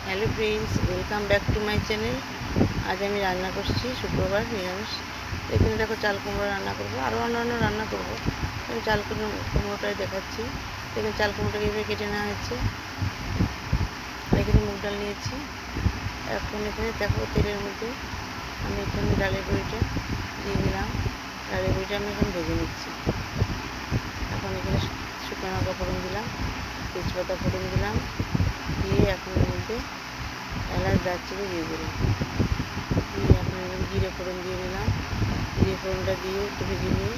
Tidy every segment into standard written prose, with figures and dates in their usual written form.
Hello friends, welcome back to my channel. আজ আমি রান্না করছি শুক্রবার নিরামিষ। এখানে দেখো চাল কুমড়ো রান্না করবো, আরও অন্যান্য রান্না করবো। আমি চাল কুমড়োটাই দেখাচ্ছি। এখানে চাল কুমড়োটাকে এভাবে কেটে নেওয়া হয়েছে। আর এখানে মুগ ডাল নিয়েছি। এখন এখানে দেখো তেলের মধ্যে আমি এখানে ডালের বড়িটা দিয়ে দিলাম। ডালের বড়িটা আমি এখন ভেজে নিচ্ছি। এখন এখানে শুকনো লঙ্কা ফোড়ন দিলাম, তেজপাতা ফোড়ন দিলাম, দিয়ে এখন এর মধ্যে এলাচ দারচিনি দিয়ে দিলাম, দিয়ে এখন এর মধ্যে জিরে ফোড়ন দিয়ে দিলাম। জিরে ফোড়নটা দিয়ে একটু ভেজে নিয়ে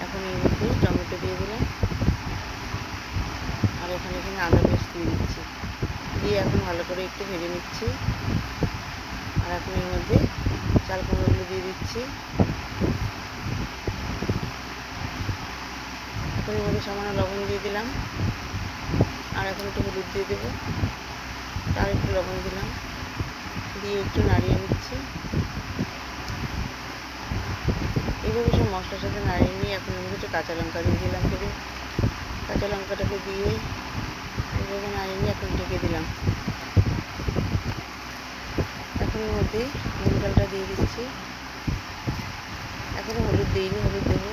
এখন এর মধ্যে টমেটো দিয়ে দিলাম। আর এখানে আদা পেস্ট দিয়ে দিচ্ছি, দিয়ে এখন ভালো করে একটু ভেজে নিচ্ছি। আর এখন এর মধ্যে চাল কুমড়োগুলো দিয়ে দিচ্ছি। এখন এর মধ্যে সামান্য লবণ দিয়ে দিলাম, আর এখন একটু হলুদ দিয়ে দেবো, আর একটু লবণ দিলাম, দিয়ে একটু নাড়িয়ে নিচ্ছি। এইভাবে সব মশলার সাথে নাড়িয়ে নিয়ে এখন এর মধ্যে একটু কাঁচা লঙ্কা দিয়ে দিলাম। করে কাঁচা লঙ্কাটাকে দিয়ে এইভাবে নাড়িয়ে নিয়ে এখন ঢেকে দিলাম। এখন এর মধ্যে মুগ ডালটা দিয়ে দিচ্ছি। এখনও হলুদ দিইনি, হলুদ দেবো।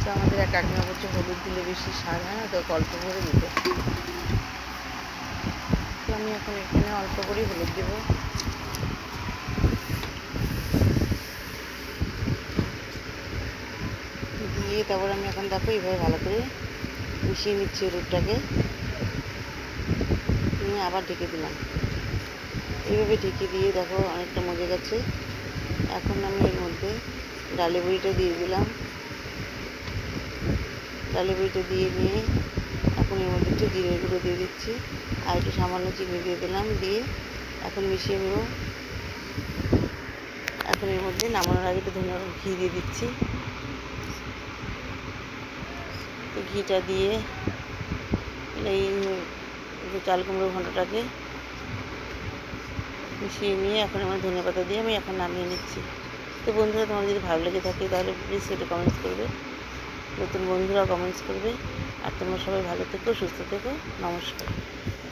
তো আমাদের এক কাকিমা বলছে হলুদ দিলে বেশি স্বাদ হয় না, তো অল্প করে দিতে। তো আমি এখন এখানে অল্প করেই হলুদ দেবো। দিয়ে তারপর আমি এখন দেখো এইভাবে ভালো করে মিশিয়ে নিচ্ছি হলুদটাকে, নিয়ে আবার ঢেকে দিলাম। এইভাবে ঢেকে দিয়ে দেখো অনেকটা মজে গেছে। এখন আমি এর মধ্যে ডালে বড়িটা দিয়ে দিলাম। ডালে বড়িটা দিয়ে নিয়ে এখন এর মধ্যে একটু জিরে গুঁড়ো দিয়ে দিচ্ছি, আর একটু সামান্য চিনি দিয়ে দিলাম, দিয়ে এখন মিশিয়ে নেব। এখন এর মধ্যে নামানোর আগে একটু ঘি দিয়ে দিচ্ছি। ঘিটা দিয়ে এই চাল কুমড়ো ঘন্টটাকে মিশিয়ে নিয়ে এখন আমার ধনেপাতা দিয়ে আমি এখন নামিয়ে নিচ্ছি। তো বন্ধুরা, তোমার যদি ভালো লেগে থাকে তাহলে প্লিজ সেটা কমেন্টস করবে, নতুন বন্ধুরা কমেন্টস করবে। আর তোমরা সবাই ভালো থেকো, সুস্থ থেকো। নমস্কার।